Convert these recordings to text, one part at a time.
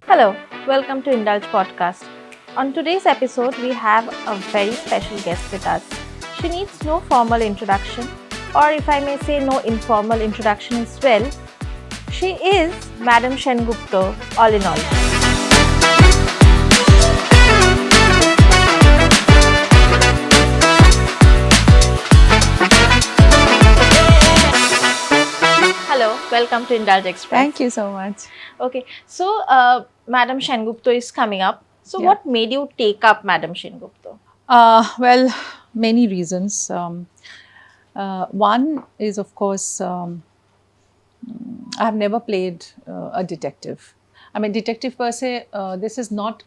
Hello, welcome to Indulge Podcast. On today's episode, we have a very special guest with us. She needs no formal introduction, or if I may say, no informal introduction as well. She is Madam Sengupta, all in all. Hello, welcome to Indulge Express. Thank you so much. Okay, so Madam Sengupta is coming up. So, Yeah. what made you take up Madam Sengupta? Well, many reasons. One is, of course, I have never played a detective. I mean, detective per se, this is not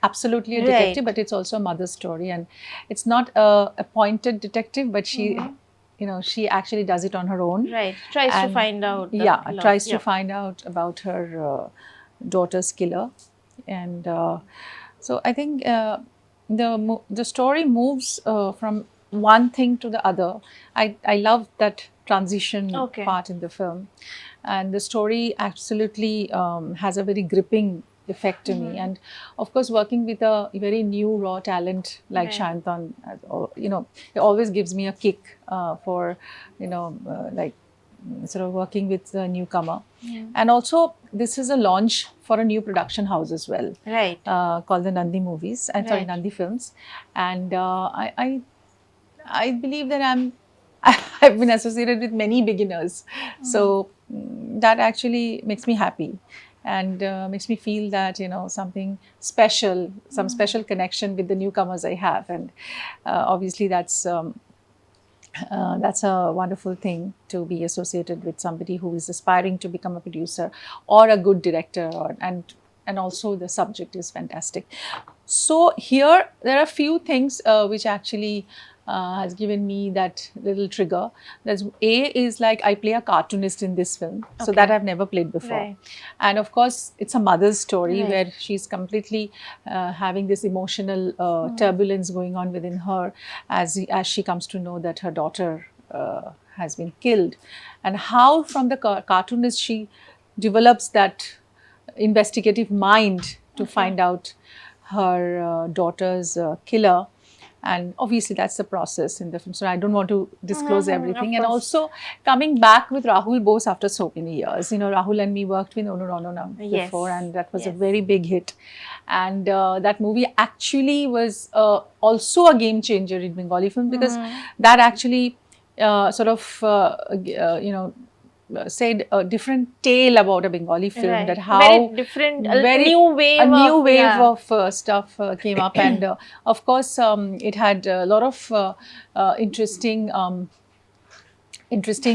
absolutely a detective, Right. but it's also a mother's story. And it's not a appointed detective, but she, she actually does it on her own. Right, tries to And find out. Yeah, a lot. tries to Yeah. find out about her daughter's killer. And so I think the story moves from one thing to the other. I love that transition Okay. part in the film, and the story absolutely has a very gripping effect to me. And of course, working with a very new raw talent like Right. Shantan, it always gives me a kick for like sort of working with the newcomer. And also, this is a launch for a new production house as well, Right. called the Nandi Movies, and sorry, Right. Nandi Films. And I believe that I've been associated with many beginners, so that actually makes me happy. And makes me feel that something special, some special connection with the newcomers I have, and obviously that's a wonderful thing to be associated with somebody who is aspiring to become a producer or a good director, and also the subject is fantastic. So here there are a few things which actually has given me that little trigger. There's A is like I play a cartoonist in this film, so that Okay. I've never played before. Right. And of course, it's a mother's story Right. where she's completely having this emotional turbulence going on within her as she comes to know that her daughter has been killed, and how from the cartoonist she develops that investigative mind to find out her daughter's killer. And obviously that's the process in the film, so I don't want to disclose everything. of And course. also coming back with Rahul Bose after so many years. Rahul and me worked with Onu Ranona Yes. before, and that was a Yes. very big hit. And that movie actually was also a game changer in Bengali film, because that actually sort of said a different tale about a Bengali film, Right. that how Very different, a new wave a new of- wave yeah. of stuff came up. And of course it had a lot of interesting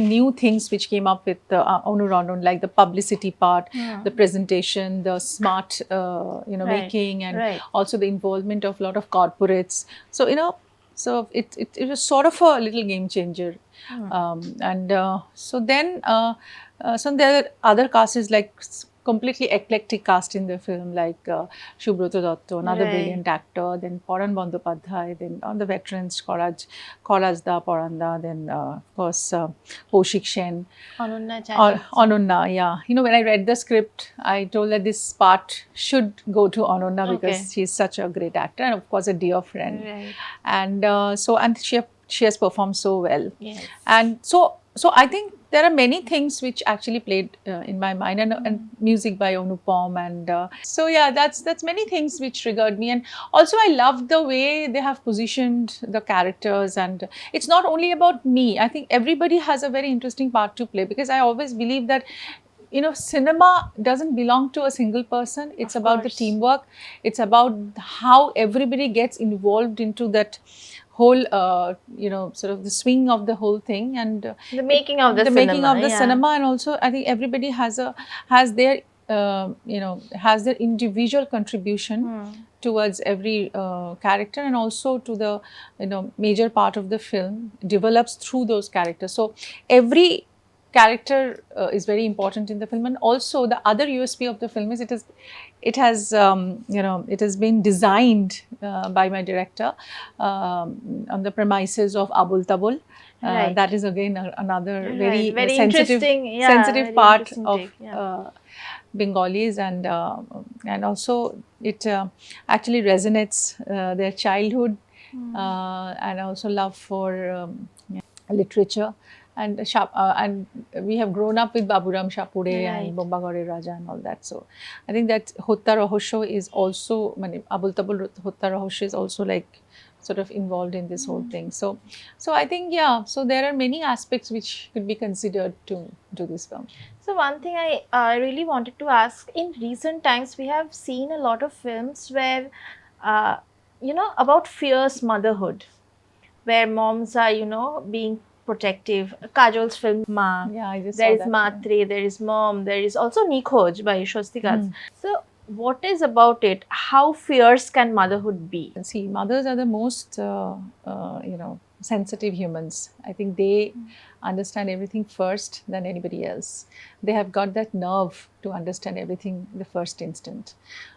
new things which came up with Onu Randon, like the publicity part, the presentation, the smart Right, making, and right. also the involvement of a lot of corporates. So so it was sort of a little game changer. And so then so there are other casts like completely eclectic cast in the film, like Shubroto Dotto, another Right. brilliant actor, then Paran Bandyopadhyay, then on the veterans, Koraj Da Paranda, then of course Kaushik Sen, Ananya or Chatterjee. Anonna. Yeah, when I read the script, I told that this part should go to Anonna because Okay. she's such a great actor, and of course a dear friend. Right. And she has performed so well. Yes. And so I think there are many things which actually played in my mind, and music by Anupam, and so yeah, that's many things which triggered me. And also I loved the way they have positioned the characters, and it's not only about me. I think everybody has a very interesting part to play, because I always believe that cinema doesn't belong to a single person. It's about the course. teamwork. It's about how everybody gets involved into that whole sort of the swing of the whole thing, and The making of the making cinema, of the yeah. cinema. And also I think everybody has their has their individual contribution towards every character, and also to the major part of the film develops through those characters. So every character is very important in the film. And also the other USP of the film is it has been designed by my director on the premises of Abul Tabul. Right. That is again another Right. very, Very sensitive interesting, yeah, sensitive very part interesting of take, yeah. Bengalis, and also it actually resonates their childhood and also love for literature. And we have grown up with Baburam Shapure Right. and Bombagore Raja and all that. So I think that Hotta Rahosyo is also, Abul Tabul Hotta Rahosyo is also like sort of involved in this whole thing. So I think, yeah, so there are many aspects which could be considered to this film. So one thing I really wanted to ask, in recent times we have seen a lot of films where, about fierce motherhood, where moms are, being protective. Kajol's film Ma. Yeah, I just There saw is that. Matre, there is Mom, there is also Nikhoj by Shwasti Katz. Hmm. So what is about it? How fierce can motherhood be? See, mothers are the most, sensitive humans. I think they understand everything first than anybody else. They have got that nerve to understand everything the first instant.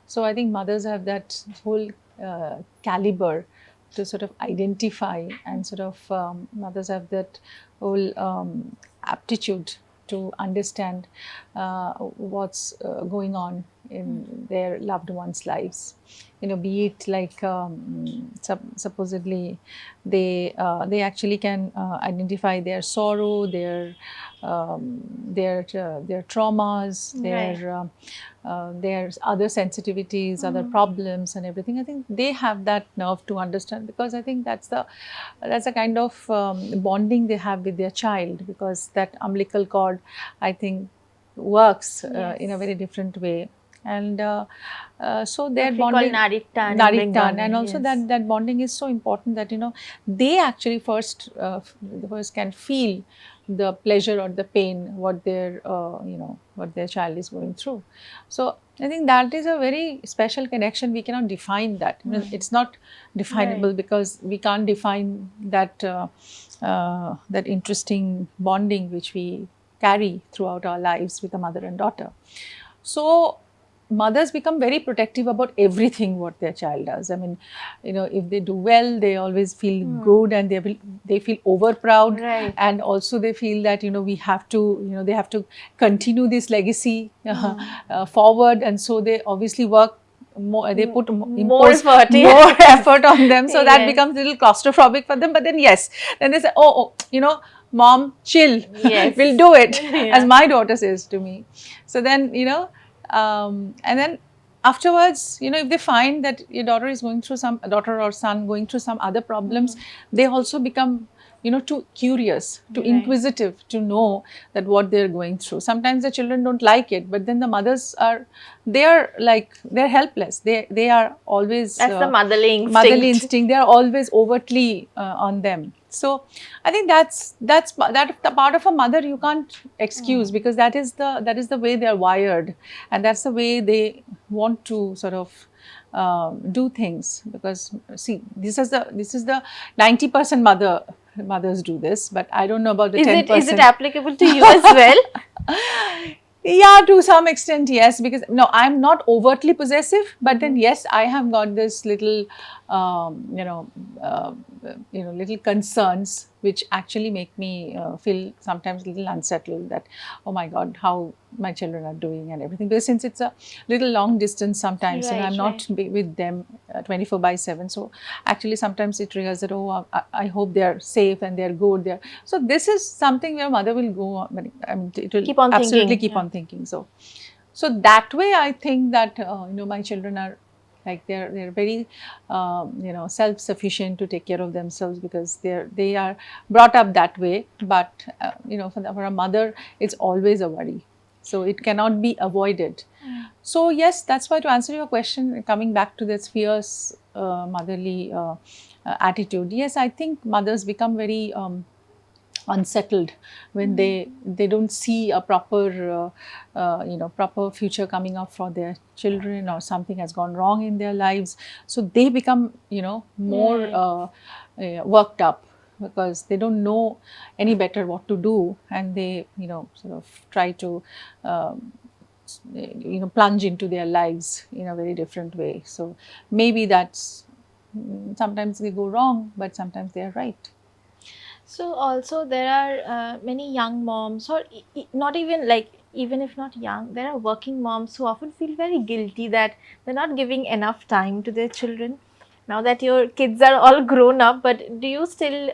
So I think mothers have that whole caliber to sort of identify, and sort of mothers have that whole aptitude to understand what's going on in their loved ones' lives. Be it like supposedly they actually can identify their sorrow, their traumas, their other sensitivities, other problems, and everything. I think they have that nerve to understand, because I think that's the kind of bonding they have with their child, because that umbilical cord, I think, works in a very different way. And so their What we call bonding, Narittan in Narittan, Bengali, and also yes. that bonding is so important that they actually first can feel the pleasure or the pain what their child is going through. So I think that is a very special connection. We cannot define that. It's not definable, Right. because we can't define that that interesting bonding which we carry throughout our lives with a mother and daughter. So mothers become very protective about everything what their child does. I mean, if they do well, they always feel good, and they feel over proud. Right. And also they feel that we have to, they have to continue this legacy forward, and so they obviously work more, they put More impose effort, more yes. effort on them, so that Yes. becomes a little claustrophobic for them. But then yes, then they say, oh, mom, chill. Yes. We'll do it. Yeah. As my daughter says to me. So then, and then afterwards, if they find that your daughter is going through daughter or son going through some other problems, they also become, too curious, too Right. inquisitive to know that what they're going through. Sometimes the children don't like it, but then the mothers they're helpless. They are always That's the motherly instinct. Motherly instinct. They are always overtly on them. So I think that's the part of a mother you can't excuse, because that is the way they are wired, and that's the way they want to sort of do things. Because see, this is the 90% mothers do this, but I don't know about the 10%. Is it applicable to you as well? Yeah, to some extent, yes. Because no, I'm not overtly possessive, but then yes, I have got this little, little concerns which actually make me feel sometimes a little unsettled. That, oh my God, how my children are doing and everything. Because since it's a little long distance, sometimes Right, I'm not with them 24/7. So actually, sometimes it triggers that, oh, I hope they are safe and they are good. So this is something where mother will go on. I mean, it will Keep on absolutely thinking, keep yeah. on thinking. So that way, I think that my children are like they're very self-sufficient to take care of themselves, because they are brought up that way. But for a mother, it's always a worry. So it cannot be avoided. So yes, that's why, to answer your question, coming back to this fierce motherly attitude, yes, I think mothers become very unsettled when they don't see a proper proper future coming up for their children, or something has gone wrong in their lives. So they become more worked up, because they don't know any better what to do, and they sort of try to plunge into their lives in a very different way. So maybe that's sometimes they go wrong, but sometimes they are right. So also there are many young moms, or not even like, even if not young, there are working moms who often feel very guilty that they're not giving enough time to their children. Now that your kids are all grown up, but do you still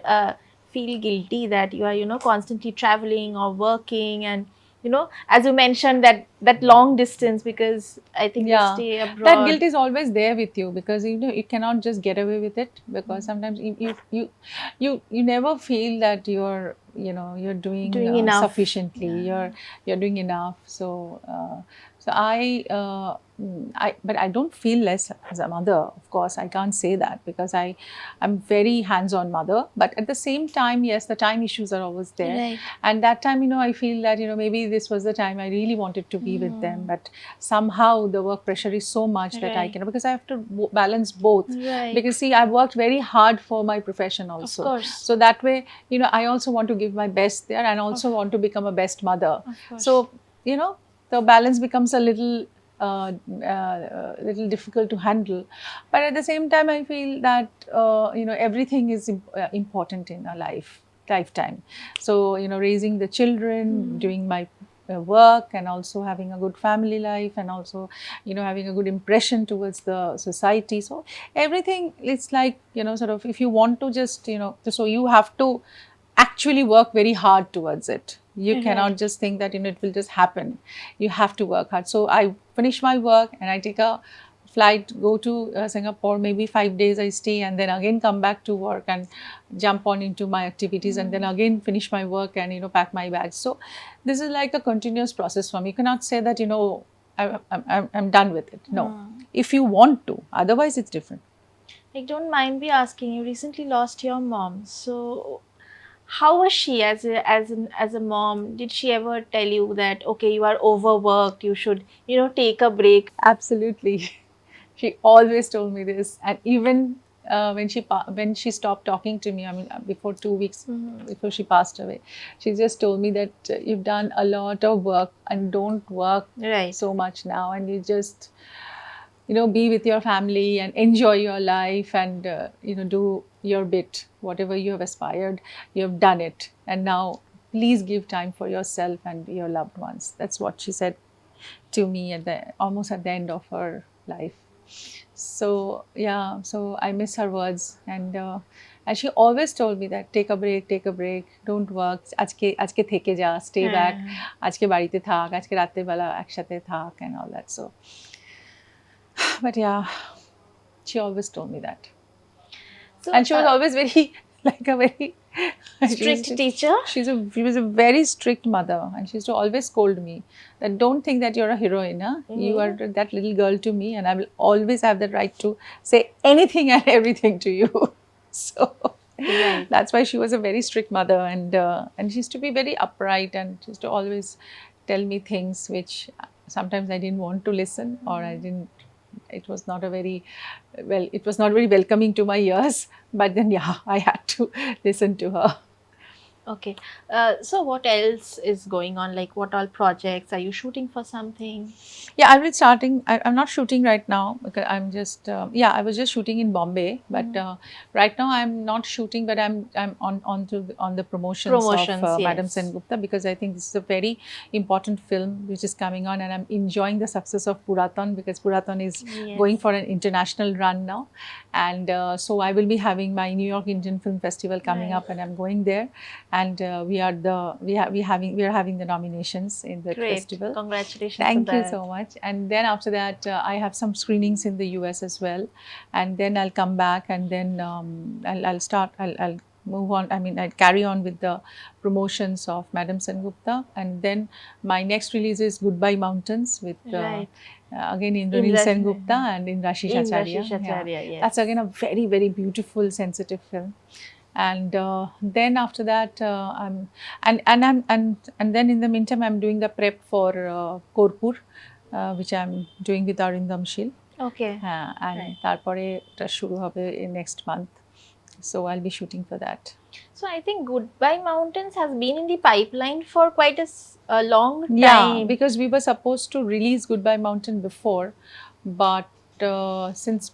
feel guilty that you are, constantly traveling or working, and as you mentioned, that long distance, because I think you Yeah, stay that guilt abroad. is always there with you, because you cannot just get away with it, because sometimes you never feel that you're doing Doing enough. sufficiently, Yeah. you're doing enough. So I but I don't feel less as a mother. Of course, I can't say that, because I'm very hands-on mother. But at the same time, yes, the time issues are always there, Right. and that time, I feel that maybe this was the time I really wanted to be with them, but somehow the work pressure is so much that I Right. cannot, because I have to balance both. Right. Because see, I've worked very hard for my profession Of also, course. so that way, I also want to give my best there, and also Of, want to become a best mother. of course. So the balance becomes a little difficult to handle, but at the same time I feel that everything is important in a lifetime. So raising the children, doing my work, and also having a good family life, and also having a good impression towards the society. So everything, it's like, sort of, if you want to just so you have to actually work very hard towards it. You cannot Right. just think that it will just happen. You have to work hard. So I finish my work and I take a flight, go to Singapore, maybe 5 days I stay, and then again come back to work and jump on into my activities, and then again finish my work and pack my bags. So this is like a continuous process for me. You cannot say that I'm done with it. No, if you want to, otherwise it's different. Like, don't mind me asking, you recently lost your mom. So how was she as a mom? Did she ever tell you that, okay, you are overworked, you should, take a break? Absolutely. She always told me this, and even when she stopped talking to me, I mean, before 2 weeks before she passed away, she just told me that you've done a lot of work, and don't work Right. so much now, and you just be with your family and enjoy your life, and do your bit, whatever you have aspired, you have done it, and now please give time for yourself and your loved ones. That's what she said to me almost at the end of her life. So yeah, so I miss her words, and she always told me that take a break, don't work, আজকে থেকে যা, stay back, আজকে বাড়িতে থাক, আজকে রাতের বেলা একসাথে থাক, and all that. So but yeah, she always told me that. So, And she was always very, like a very strict teacher? She was a very strict mother, and she used to always scold me that don't think that you're a heroine. Huh? You are that little girl to me, and I will always have the right to say anything and everything to you. So that's why she was a very strict mother, and she used to be very upright, and she used to always tell me things which sometimes I didn't want to listen, or I didn't. It was not a very it was not very welcoming to my ears, but then yeah, I had to listen to her. Okay. So what else is going on? Like, what all projects? Are you shooting for something? Yeah, I'll be starting. I'm not shooting right now, because I'm just I was just shooting in Bombay, but right now I'm not shooting, but I'm on the promotions of Promotions, Madam yes. Sengupta, because I think this is a very important film which is coming on, and I'm enjoying the success of Puratan, because Puratan is going for an international run now, and so I will be having my New York Indian Film Festival coming up, and I'm going there, and we are having the nominations in that Great. festival. Congratulations. Thank for you that. so much. And then after that, I have some screenings in the US as well, and then I'll come back, and then I'll move on. I mean, I'll carry on with the promotions of Madam Sengupta, and then my next release is Goodbye Mountains with Right. again Indranil Sengupta and Indrashis Acharya. Acharya, yes. That's again a very, very beautiful, sensitive film. And then after that, and then in the meantime, I'm doing the prep for Korpur, which I'm doing with Arindam Shil. Okay. And তারপরে এটা শুরু হবে in next month. So I'll be shooting for that. So I think Goodbye Mountains has been in the pipeline for quite a long time. Yeah, because we were supposed to release Goodbye Mountain before, but since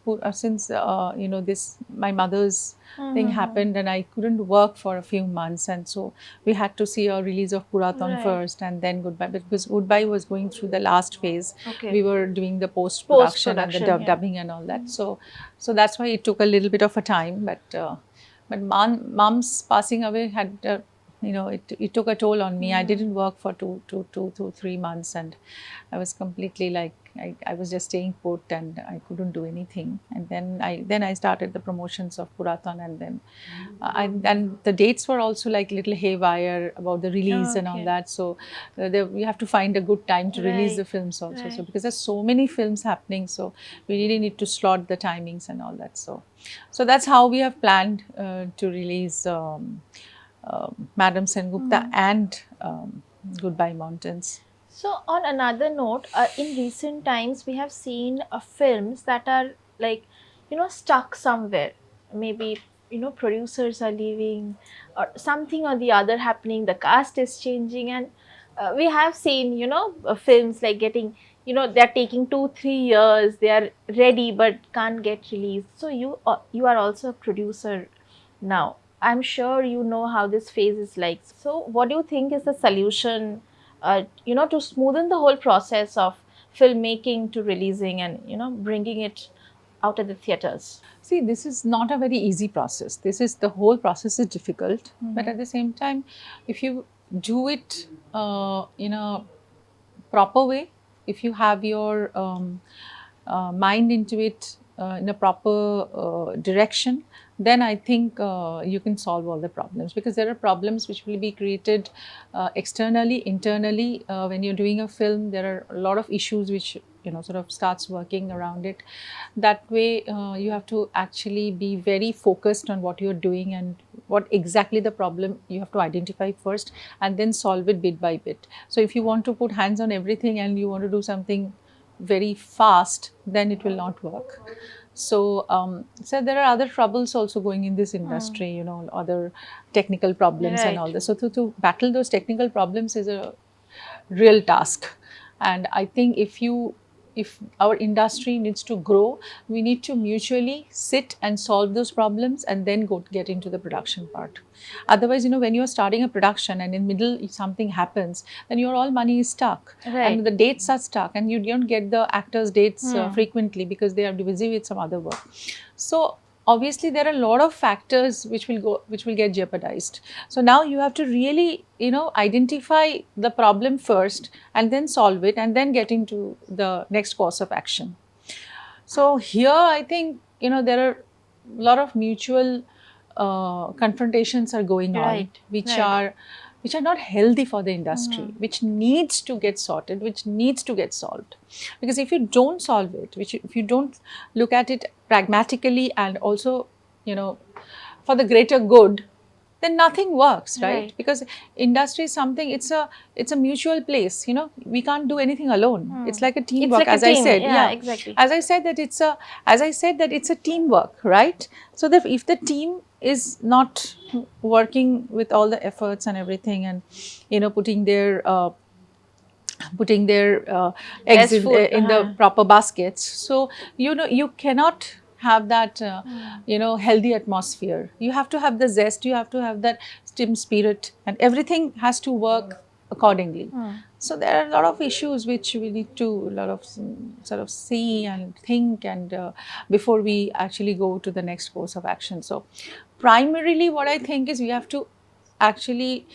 this my mother's thing happened and I couldn't work for a few months, and so we had to see a release of Puraton Right. first and then Goodbye, because Goodbye was going through the last phase. Okay. We were doing the post production and the Post-production, yeah. dubbing and all that, so that's why it took a little bit of a time, but mom's passing away had it took a toll on me. I didn't work for two to 3 months, and I was completely like I was just staying put and I couldn't do anything. And then I started the promotions of Puratan, and then and the dates were also like little haywire about the release and all Okay. that. So we have to find a good time to release the Right, films also. So right. because there's so many films happening, so we really need to slot the timings and all that. So that's how we have planned to release Madam Sengupta and Goodbye Mountains. So, on another note, in recent times, we have seen films that are like, stuck somewhere. Maybe, producers are leaving or something or the other happening, the cast is changing, and we have seen, films like getting, they're taking 2-3 years, they are ready but can't get released. So, you are also a producer now. I'm sure you know how this phase is like. So, what do you think is the solution, to smoothen the whole process of filmmaking to releasing and, bringing it out of the theaters? See, this is not a very easy process. The whole process is difficult, but at the same time, if you do it in a proper way, if you have your mind into it in a proper direction, then I think you can solve all the problems, because there are problems which will be created externally, internally. When you're doing a film, there are a lot of issues which sort of starts working around it. That way, you have to actually be very focused on what you're doing and what exactly the problem you have to identify first, and then solve it bit by bit. So if you want to put hands on everything and you want to do something very fast, then it will not work. So there are other troubles also going in this industry, other technical problems and all Right. this. So to battle those technical problems is a real task. And I think if our industry needs to grow, we need to mutually sit and solve those problems and then get into the production part. Otherwise, when you're starting a production and in middle something happens, then your all money is stuck. Right. And the dates are stuck and you don't get the actors' dates frequently because they are busy with some other work. So obviously there are a lot of factors which will get jeopardized. So now you have to really identify the problem first and then solve it and then get into the next course of action. So here I think there are a lot of mutual confrontations are going on, Right, which are not healthy for the industry, which needs to get sorted, which needs to get solved. Because if you don't solve it, if you don't look at it pragmatically and also for the greater good, then nothing works, right? Because industry is something, it's a mutual place. We can't do anything alone. It's like a teamwork, like a as I team. said. Yeah, exactly. As I said that it's a teamwork, right? So that if the team is not working with all the efforts and everything, and putting their eggs Best food, in the proper baskets, so you cannot have that healthy atmosphere. You have to have the zest, you have to have that team spirit, and everything has to work accordingly. So there are a lot of issues which we need to sort of see and think, and before we actually go to the next course of action. So primarily what I think is we have to actually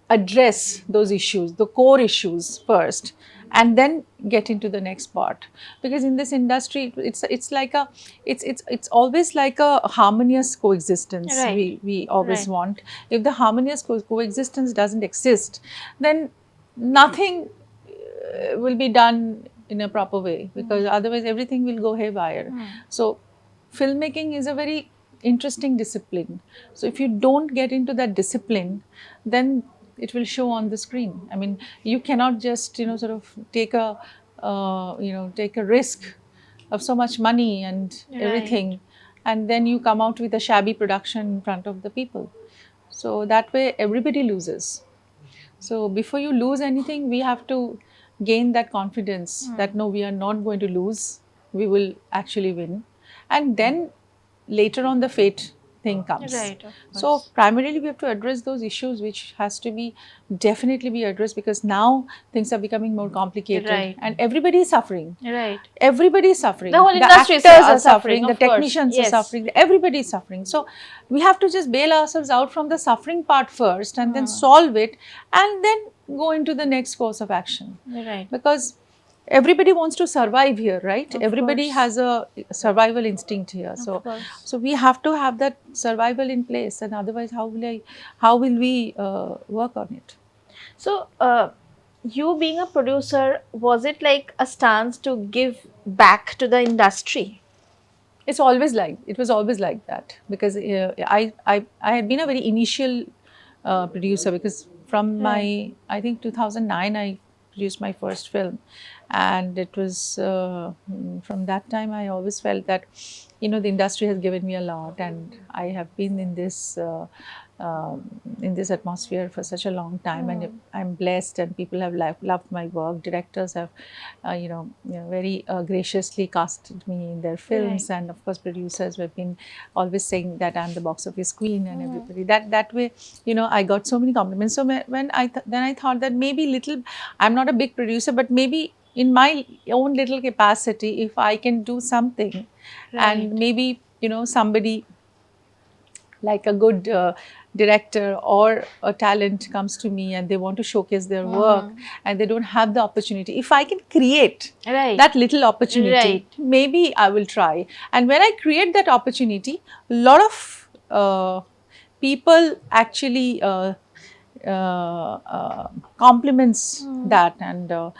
address those issues, the core issues first, and then get into the next part. Because in this industry, it's always like a harmonious coexistence. Right. We always Right. want. If the harmonious coexistence doesn't exist, then nothing will be done in a proper way, because otherwise everything will go haywire. So filmmaking is a very interesting discipline. So if you don't get into that discipline, then it will show on the screen. I mean, you cannot just sort of take a take a risk of so much money and everything, and then you come out with a shabby production in front of the people. So that way everybody loses. So before you lose anything, we have to gain that confidence that no, we are not going to lose. we will actually win. And then later on the fate thing comes. Right, of So course. primarily we have to address those issues, which has to be definitely be addressed, because now things are becoming more complicated, Right. and everybody is suffering. Right. Everybody is suffering. The whole industry actors are suffering, the of course. technicians are Yes. suffering, everybody is suffering. So we have to just bail ourselves out from the suffering part first, and then solve it, and then go into the next course of action. Right. Because everybody wants to survive here, right? Of Everybody course. has a survival instinct here. So course. so we have to have that survival in place, and otherwise how will we work on it? So, you being a producer, was it like a stance to give back to the industry? It was always like that, because I had been a very initial producer, because from my, I think 2009 I produced my first film, and it was from that time I always felt that the industry has given me a lot, and I have been in this atmosphere for such a long time, and I'm blessed, and people have loved my work. Directors have very graciously casted me in their films, Right. and of course producers have been always saying that I'm the box office queen, and everybody that way, I got so many compliments. So when then I thought that maybe I'm not a big producer, but maybe in my own little capacity, if I can do something, and maybe somebody like a good director or a talent comes to me and they want to showcase their work, and they don't have the opportunity, if I can create Right. that little opportunity, Right. maybe I will try. And when I create that opportunity, a lot of people actually compliments that, and the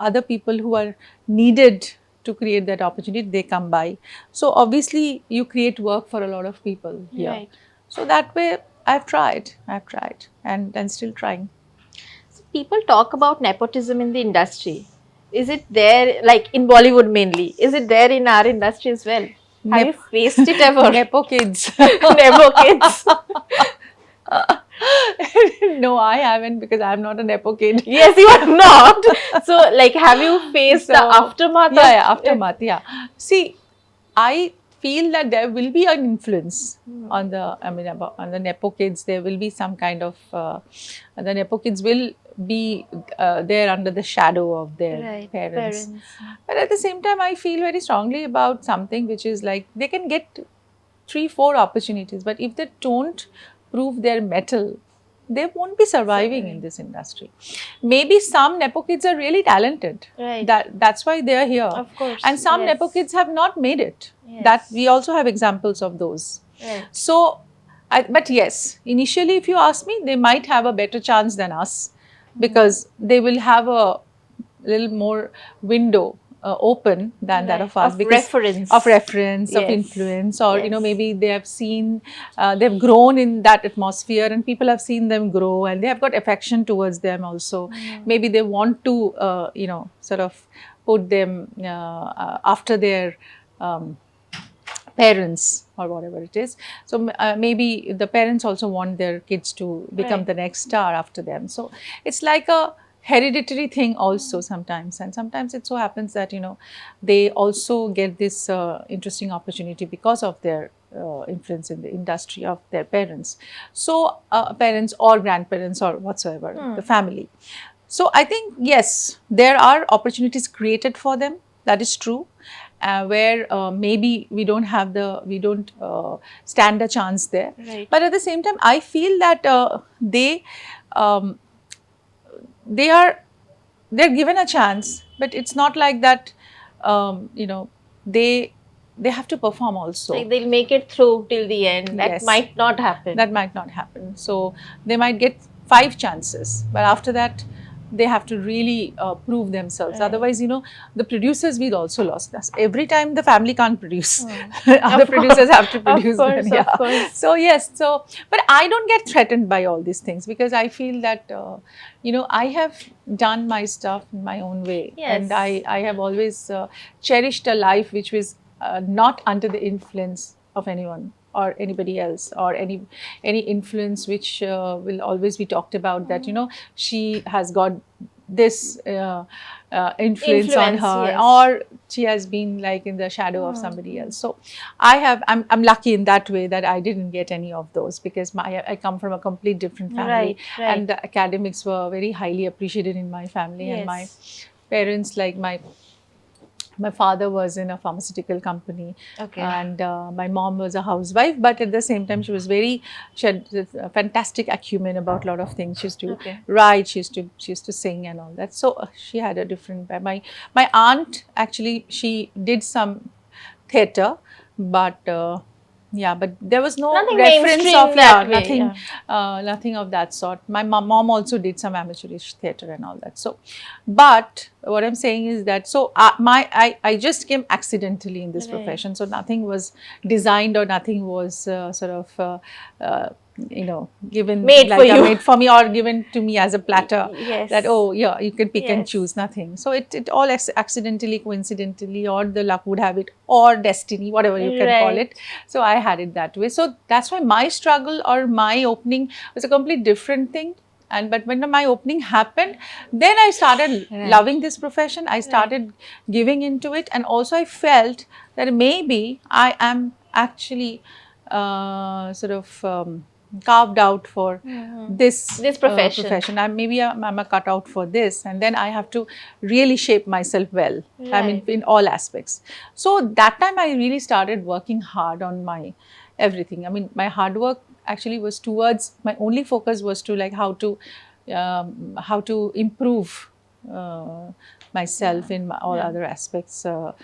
other people who are needed to create that opportunity, they come by. So obviously you create work for a lot of people here. Right. So that way I've tried, and still trying. So people talk about nepotism in the industry. Is it there, like in Bollywood mainly? Is it there in our industry as well? Have you faced it ever? Nepo kids. Nepo kids. No, I haven't, because I'm not a Nepo kid. Yes, you are not. So, like, have you faced the So, aftermath? Yeah, aftermath. Yeah. See, I feel that there will be an influence on on the Nepo kids. There will be some kind of the Nepo kids will be there under the shadow of their parents. But at the same time, I feel very strongly about something, which is like they can get 3-4 opportunities, but if they don't prove their mettle, they won't be surviving in this industry. Maybe some Nepo kids are really talented. Right. That's why they are here. Of course. And some Yes. Nepo kids have not made it. Yes. That we also have examples of those. Right. So, but yes, initially, if you ask me, they might have a better chance than us, because they will have a little more window open than that of us, Of because reference. of reference, of Yes. influence, or Yes. maybe they have seen, they've grown in that atmosphere, and people have seen them grow, and they have got affection towards them also. Maybe they want to sort of put them after their parents or whatever it is. So maybe the parents also want their kids to become Right. the next star after them. So it's like a hereditary thing also sometimes, and sometimes it so happens that they also get this interesting opportunity because of their influence in the industry of their parents. So parents or grandparents or whatsoever, the family. So I think yes, there are opportunities created for them. That is true. Where maybe we don't stand a chance there. Right. But at the same time, I feel that they're given a chance, but it's not like that. They have to perform also. Like they'll make it through till the end. That Yes. might not happen. That might not happen. So they might get 5 chances, but after that, they have to really prove themselves. Right. Otherwise, the producers will also lost us. Every time the family can't produce, other producers have to produce. Of course, them. of course. So yes, but I don't get threatened by all these things, because I feel that I have done my stuff in my own way, Yes. and I have always cherished a life which was not under the influence of anyone or anybody else, or any influence which will always be talked about, that she has got this influence on her, Yes. or she has been like in the shadow of somebody else. So I'm lucky in that way that I didn't get any of those, because I come from a complete different family, Right. and the academics were very highly appreciated in my family. And my Yes. parents, like my father was in a pharmaceutical company, Okay. and my mom was a housewife, but at the same time she had this, fantastic acumen about a lot of things. She used to Okay. write, she used to sing and all that. So she had a different, my aunt actually, she did some theater, but yeah, but there was no Nothing reference mainstream of that way, nothing, yeah. nothing of that sort. My mom also did some amateurish theater and all that. So, but what I'm saying is that, so I just came accidentally in this Right. profession. So nothing was designed, or nothing was sort of given, Made like for you. made for me, or given to me as a platter, Yes. that oh yeah, you can pick and Yes. choose. Nothing. So it all accidentally, coincidentally, or the luck would have it, or destiny, whatever you can call Right. it. So I had it that way. So that's why my struggle or my opening was a complete different thing. And but when my opening happened, then I started Right. loving this profession. I started giving into it, and also I felt that maybe I am actually sort of carved out for this profession. I'm a cutout for this, and then I have to really shape myself well. I mean, Right. in all aspects. So that time I really started working hard on my everything. I mean, my hard work actually was towards, my only focus was to like how to improve myself in all other aspects, so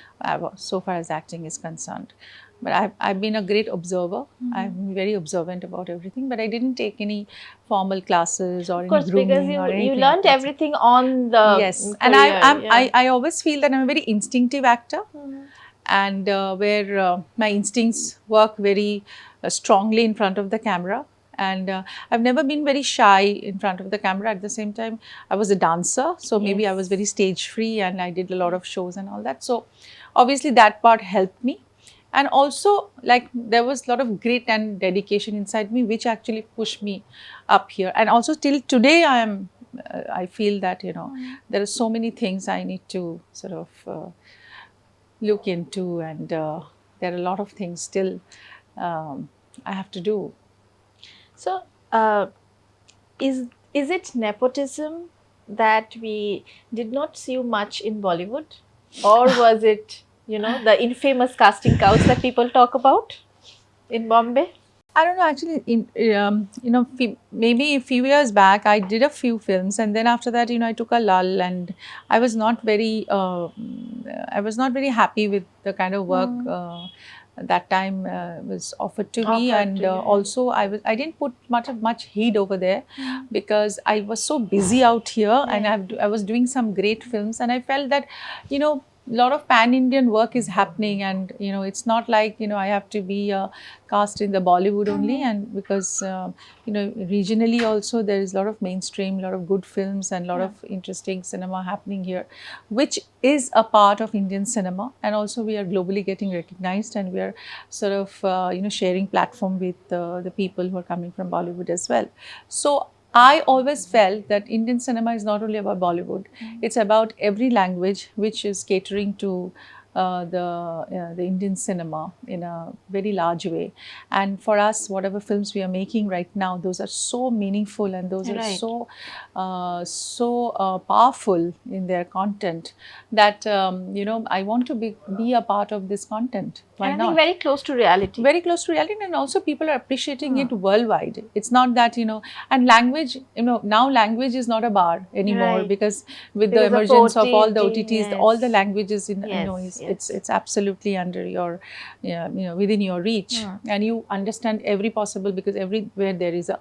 far as acting is concerned. But I've been a great observer. I've been very observant about everything, but I didn't take any formal classes or Of any course, because grooming or you anything of learned that sort. everything on the Yes, and career. Yeah. I always feel that I'm a very instinctive actor, and where my instincts work very strongly in front of the camera. And I've never been very shy in front of the camera. At the same time, I was a dancer, so maybe I was very stage free, and I did a lot of shows and all that. So obviously that part helped me. And also, like, there was a lot of grit and dedication inside me, which actually pushed me up here. And also till today, I feel that, there are so many things I need to sort of look into, and there are a lot of things still I have to do. So, is it nepotism that we did not see you much in Bollywood, or was it the infamous casting couch that people talk about in Bombay? I don't know, actually, maybe a few years back, I did a few films, and then after that, I took a lull, and I was not very, happy with the kind of work that time was offered to me, Offered and to you, yeah. also I didn't put much heed over there, because I was so busy out here, and I was doing some great films, and I felt that, a lot of pan-Indian work is happening, and it's not like I have to be cast in the Bollywood only, and because regionally also there is a lot of mainstream, a lot of good films, and a lot of interesting cinema happening here, which is a part of Indian cinema, and also we are globally getting recognized, and we are sort of sharing platform with the people who are coming from Bollywood as well. So I always felt that Indian cinema is not only about Bollywood; it's about every language which is catering to the Indian cinema in a very large way. And for us, whatever films we are making right now, those are so meaningful, and those are so powerful in their content, that I want to be a part of this content. Why And I not? think very close to reality. Very close to reality, and also people are appreciating it worldwide. It's not that, and language, now language is not a bar anymore, Right. because with Because the of emergence of all the OTT, OTTs, all the yes. languages Yes, it's absolutely under your, within your reach, and you understand every possible, because everywhere there is a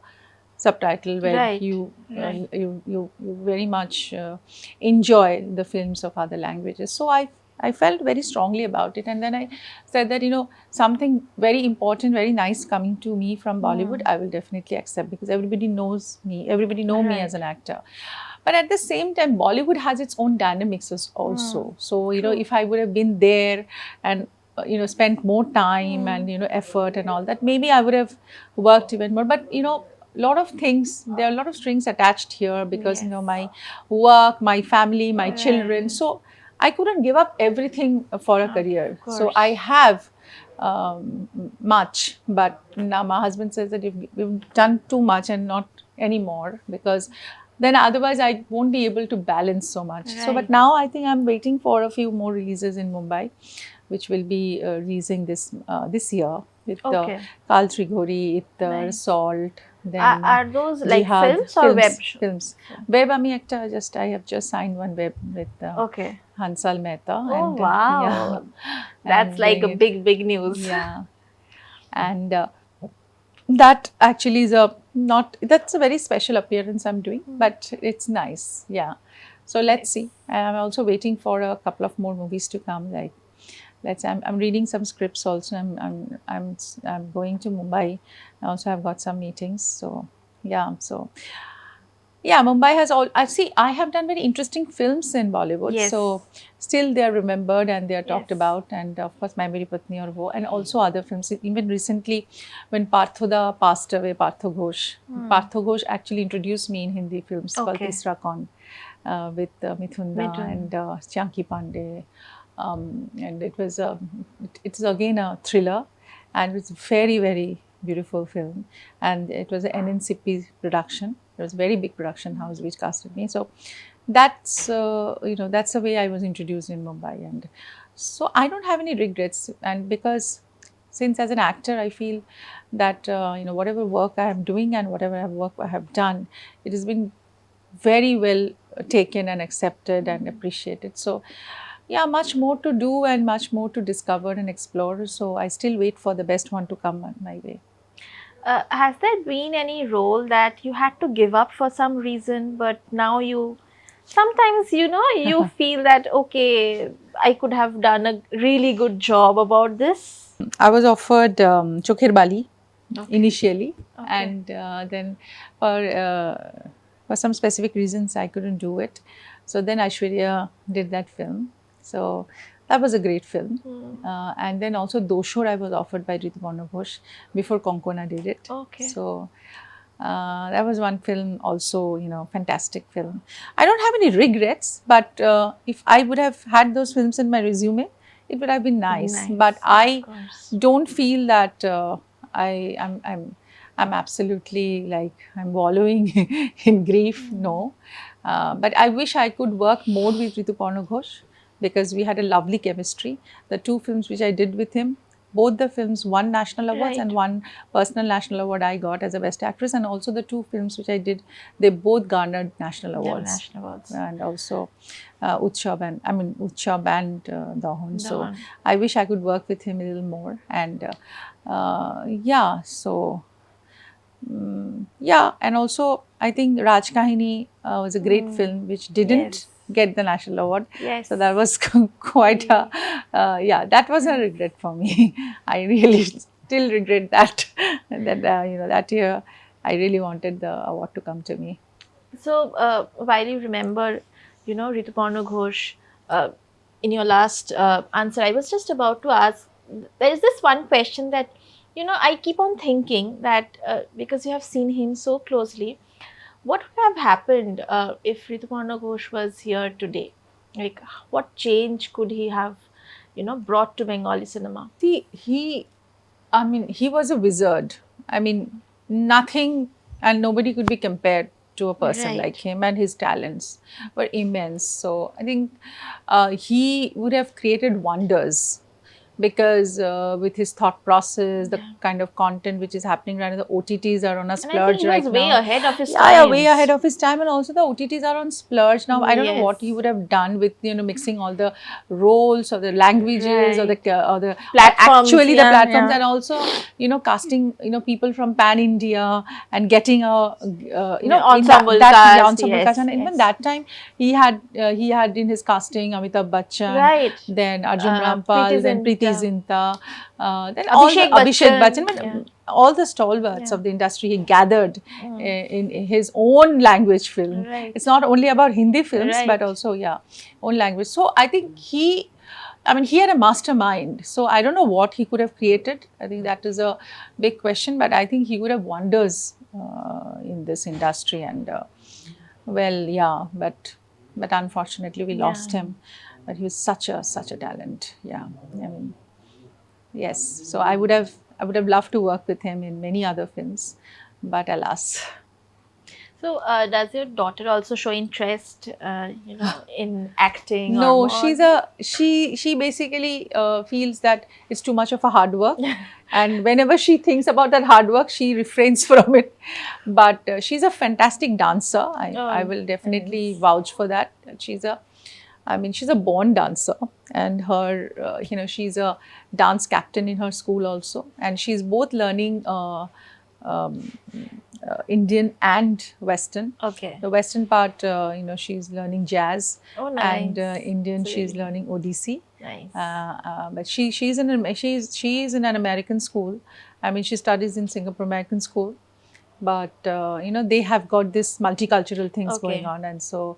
subtitle where Right. you very much enjoy the films of other languages. So I felt very strongly about it, and then I said that something very important, very nice coming to me from Bollywood, I will definitely accept, because everybody knows me, everybody know me as an actor. But at the same time, Bollywood has its own dynamics also. So if I would have been there and spent more time and effort and all that, maybe I would have worked even more. But lot of things, there are a lot of strings attached here because, you know, Yes. my work, my family, my children. Right. So I couldn't give up everything for a career. Of So course. I have much, but now my husband says that we've done too much and not anymore, because then otherwise I won't be able to balance so much. So, but Right. now I think I'm waiting for a few more releases in Mumbai, which will be releasing this year with Okay. Kal Trigori, Ittar, Nice. Salt, then Are those like Jihad, films or web? films. Web ami I have just signed one web with Okay. Hansal Mehta. Oh And wow. yeah, That's I'm like a doing it. big news. Yeah, and that actually is a not that's a very special appearance I'm doing, but it's nice. Yeah, so let's see. I'm also waiting for a couple of more movies to come. Like, I'm reading some scripts also. I'm going to Mumbai. I also have got some meetings. So yeah, so yeah, Mumbai has all. I see. I have done very interesting films in Bollywood. Yes. So still they are remembered and they are talked Yes. about. And of course, My Meri Patni Aur Wo, and also other films. Even recently, when Parthoda passed away, Partho Ghosh actually introduced me in Hindi films called Okay. Tisra Kaun, with Mithun Da Mithun. and Chanki Pandey. And it's again a thriller, and it's very beautiful film, and it was an NNCP production. It was a very big production house which casted me. So that's that's the way I was introduced in Mumbai, and so I don't have any regrets. And because since as an actor I feel that whatever work I am doing and whatever work I have done, it has been very well taken and accepted and appreciated. So yeah, much more to do and much more to discover and explore. So I still wait for the best one to come on my way. Has there been any role that you had to give up for some reason, but now you sometimes you feel that okay, I could have done a really good job about this? I was offered Chokhir Bali Okay. initially, Okay. and then for some specific reasons I couldn't do it. So then Aishwarya did that film. So that was a great film. And then also Doshor I was offered by Rituparna Ghosh before Konkona did it. Okay. So that was one film also, fantastic film. I don't have any regrets, but if I would have had those films in my resume, it would have been nice. But I don't feel that I'm absolutely like I'm wallowing in grief. No, but I wish I could work more with Rituparna Ghosh, because we had a lovely chemistry. The two films which I did with him, both the films won national awards, and Right. one personal national award I got as a best actress, and also the two films which I did, they both garnered national awards. National awards. And also Utshab and Dahon. So Dahon. I wish I could work with him a little more. And yeah, so yeah, and also I think Raj Kahini was a great film which didn't Yes. get the national award. Yes. So that was quite a yeah, that was a regret for me. I really still regret that that year I really wanted the award to come to me. So while you remember, Rituparna Ghosh, in your last answer, I was just about to ask. There is this one question that I keep on thinking that because you have seen him so closely, what would have happened if Rituparna Ghosh was here today? Like, what change could he have, brought to Bengali cinema? See, he was a wizard. I mean, nothing and nobody could be compared to a person Right. like him, and his talents were immense. So I think he would have created wonders, because with his thought process, the kind of content which is happening right now, the OTTs are on a And I think splurge he right was way now. ahead of his Yeah, time. way ahead of his time, and also the OTTs are on splurge now. I don't know what Yes. he would have done with mixing all the roles or the languages or the Platforms, actually the yeah, platforms, yeah. and also casting people from pan India and getting a Ensemble that cast, ensemble yes, cast. And even yes. that time he had in his casting Amitabh Bachchan, Right. then Arjun Rampal, Preeti then Preeti Zinta. Zinta, then all the Abhishek Abhishek Bachchan, Bachchan, yeah. all the stalwarts Yeah. of the industry he gathered in his own language film. Right. It's not only about Hindi films, Right. but also own language. So I think he had a mastermind. So I don't know what he could have created. I think that is a big question, but I think he would have wonders in this industry. And well, yeah, but unfortunately we lost Yeah. him. But he was such a talent. Yeah, I mean, yes. So I would have loved to work with him in many other films, but alas. So, does your daughter also show interest, in acting or No, more? she basically feels that it's too much of a hard work, and whenever she thinks about that hard work, she refrains from it. But she's a fantastic dancer. I Oh, will definitely nice. vouch for that. I mean, she's a born dancer, and her, she's a dance captain in her school also, and she's both learning um, Indian and Western. Okay. The Western part, she's learning jazz, Oh, and nice. Indian So she's really learning Odissi. nice. But she's in an American school. I mean, she studies in Singapore American school, but they have got this multicultural things going Okay. on, and so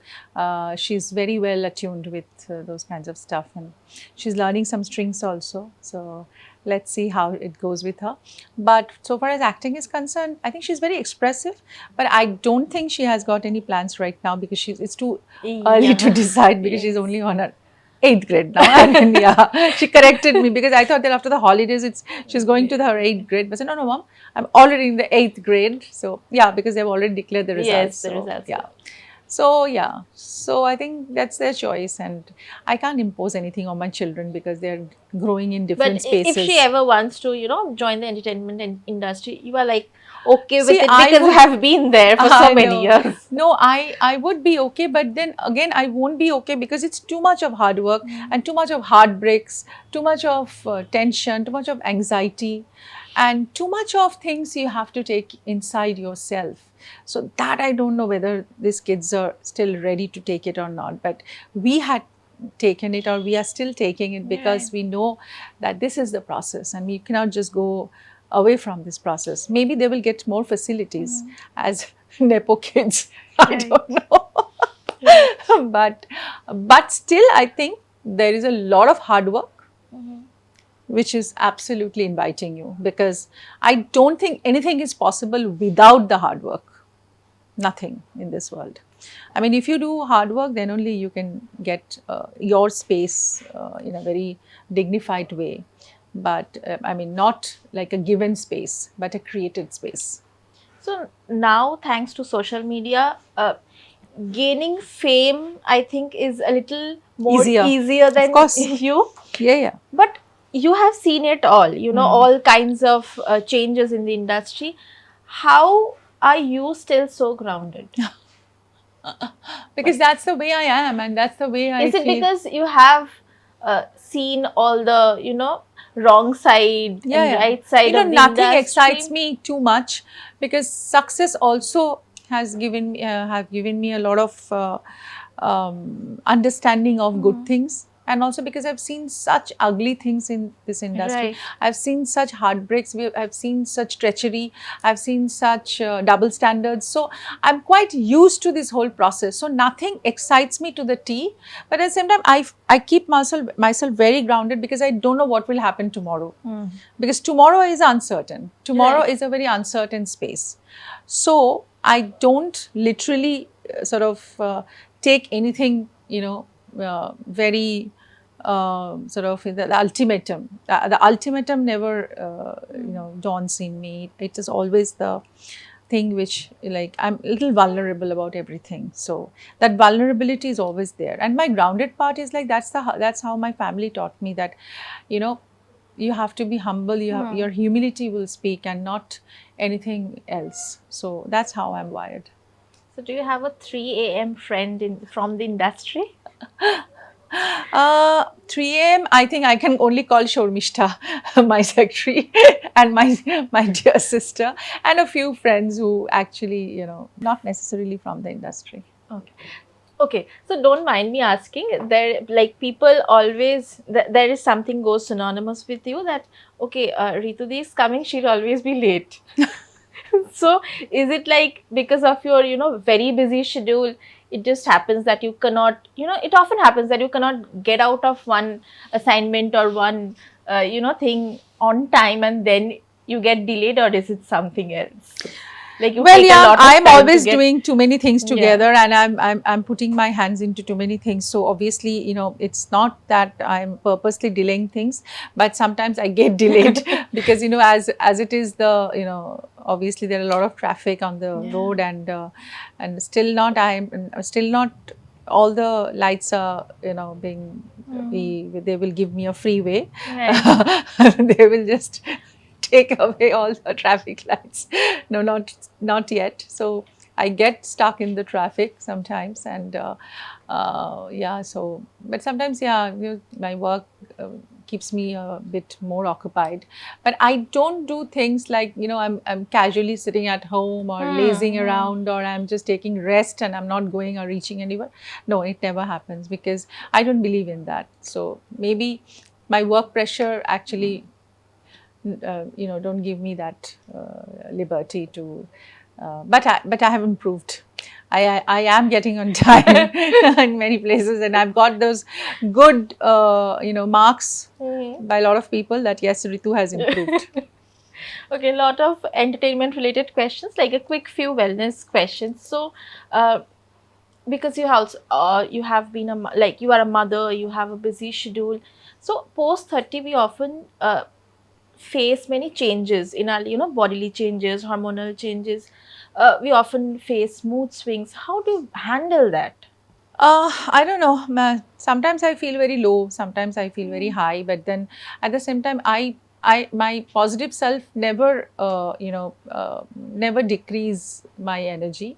she's very well attuned with those kinds of stuff, and she's learning some strings also. So let's see how it goes with her. But so far as acting is concerned, I think she's very expressive, but I don't think she has got any plans right now, because it's too early to Yeah. decide, because she's Yes. only on her 8th grade now. And then, yeah, she corrected me, because I thought that after the holidays she's going to her 8th grade. But I said, no, mom, I'm already in the 8th grade. So yeah, because they've already declared the results. Yes, the So results. yeah. So yeah, so I think that's their choice, and I can't impose anything on my children, because they're growing in different But if spaces. she ever wants to, join the entertainment industry, you are like okay with See, it I because you would- have been there for so I many know. years. No, I would be okay, but then again, I won't be okay, because it's too much of hard work, and too much of heartbreaks, too much of tension, too much of anxiety, and too much of things you have to take inside yourself. So that I don't know whether these kids are still ready to take it or not. But we had taken it, or we are still taking it, because Right. we know that this is the process, and we cannot just go away from this process. Maybe they will get more facilities as nepo kids. I Right. don't know. But still, I think there is a lot of hard work, which is absolutely inviting you, because I don't think anything is possible without the hard work. Nothing in this world. I mean, if you do hard work, then only you can get your space in a very dignified way. But I mean, not like a given space, but a created space. So now, thanks to social media, gaining fame, I think, is a little more easier Of than course. you. Yeah, yeah. But you have seen it all, all kinds of changes in the industry. How are you still so grounded? Because that's the way I am, and that's the way I Is it feel. because you have seen all the, wrong side Yeah, and yeah. right side of the Nothing industry? excites me too much, because success also have given me a lot of understanding of good things, and also because I've seen such ugly things in this industry. Right. I've seen such heartbreaks. I've seen such treachery. I've seen such double standards. So I'm quite used to this whole process. So nothing excites me to the T. But at the same time, I keep myself very grounded, because I don't know what will happen tomorrow. Because tomorrow is uncertain. Tomorrow Right. is a very uncertain space. So I don't literally sort of take anything, very sort of the ultimatum. The ultimatum never, dawns in me. It is always the thing which, like, I'm a little vulnerable about everything. So that vulnerability is always there. And my grounded part is like, that's how my family taught me that, you have to be humble. Your humility will speak, and not anything else. So that's how I'm wired. So do you have a 3 a.m. friend from the industry? 3 a.m. I think I can only call Shormishta, my secretary, and my dear sister, and a few friends who actually, not necessarily from the industry. Okay. Okay, so don't mind me asking. There, like, people always there is something goes synonymous with you that okay, Ritu is coming, she'll always be late. So is it like because of your very busy schedule, it just happens that you cannot, it often happens that you cannot get out of one assignment or one thing on time, and then you get delayed, or is it something else? Like you Well, take a yeah, lot of I'm time to always get- doing too many things Yeah. together, and I'm putting my hands into too many things. So obviously, it's not that I'm purposely delaying things, but sometimes I get delayed because as it is obviously there are a lot of traffic on the Yeah. road, and still not all the lights are being they will give me a freeway. Right. They will just take away all the traffic lights. No, not yet. So I get stuck in the traffic sometimes, and yeah. So, but sometimes, yeah, my work keeps me a bit more occupied. But I don't do things like I'm casually sitting at home or lazing around, or I'm just taking rest and I'm not going or reaching anywhere. No, it never happens because I don't believe in that. So maybe my work pressure actually don't give me that liberty to. But I have improved. I am getting on time in many places, and I've got those good marks by a lot of people that yes, Ritu has improved. Okay, a lot of entertainment related questions, like a quick few wellness questions. So, because you have been like you are a mother, you have a busy schedule. So post 30, we often face many changes in our bodily changes, hormonal changes. We often face mood swings. How do you handle that? I don't know. Sometimes I feel very low. Sometimes I feel very high. But then at the same time, my positive self never, never decrease my energy.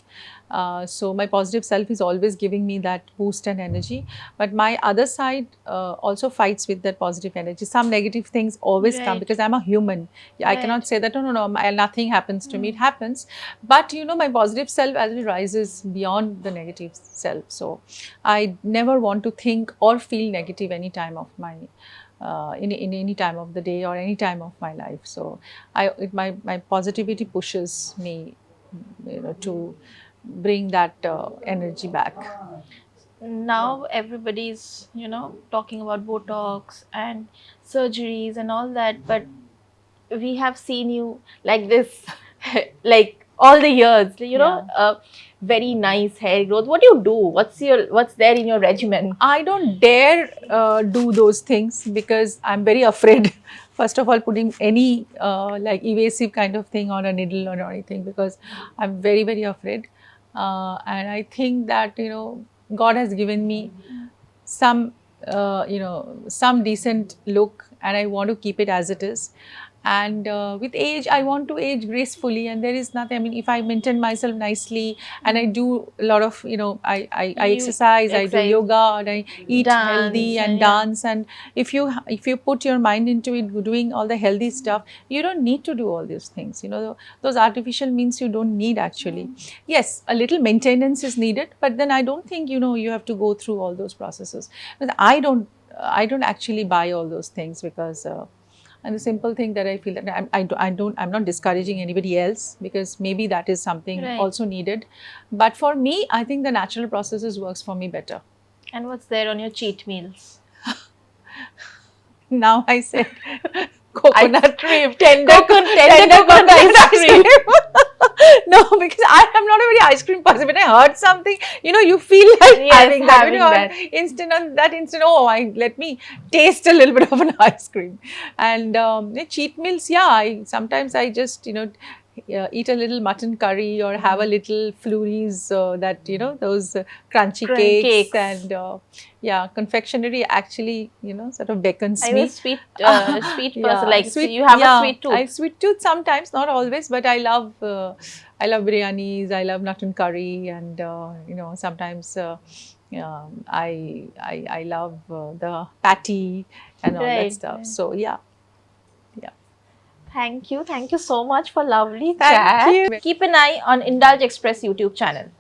So my positive self is always giving me that boost and energy. But my other side also fights with that positive energy. Some negative things always come Right. because I'm a human. I Right. cannot say that no, nothing happens to me. It happens, but my positive self actually rises beyond the negative self. So I never want to think or feel negative any time of my in any time of the day or any time of my life. So my positivity pushes me, to bring that energy back. Now everybody's talking about botox and surgeries and all that, but we have seen you like this like all the years, very nice hair growth. What do you do? What's there in your regimen? I don't dare do those things because I'm very afraid. First of all, putting any like evasive kind of thing on a needle or anything, because I'm very, very afraid. And I think that God has given me some some decent look, and I want to keep it as it is. And with age, I want to age gracefully, and there is nothing. I mean, if I maintain myself nicely and I do a lot of I You exercise, I do exercise, yoga, and I eat healthy dance, and and yeah. dance. And if you put your mind into it, doing all the healthy stuff, you don't need to do all these things. Those artificial means you don't need actually. Yes, a little maintenance is needed, but then I don't think you have to go through all those processes. But I don't actually buy all those things because and the simple thing that I feel that I'm not discouraging anybody else, because maybe that is something Right. also needed. But for me, I think the natural processes works for me better. And what's there on your cheat meals? Now I said coconut cream, tender coconut ice cream. No, because I am not a very ice cream person. When I heard something, you feel like Yes, having that. having that. On that instant, let me taste a little bit of an ice cream. And cheat meals, yeah, sometimes I just eat a little mutton curry or have a little flurries, that those crunchy cakes. And yeah, confectionery actually sort of beckons I me. was sweet person. Yeah, Like, so sweet. you have a Yeah, sweet tooth. I sweet tooth sometimes, not always, but I love biryanis. I love mutton curry, and sometimes I love the patty and all that Right, stuff. right. So yeah, yeah. Thank you so much for lovely Thank chat. you. Keep an eye on Indulge Express YouTube channel.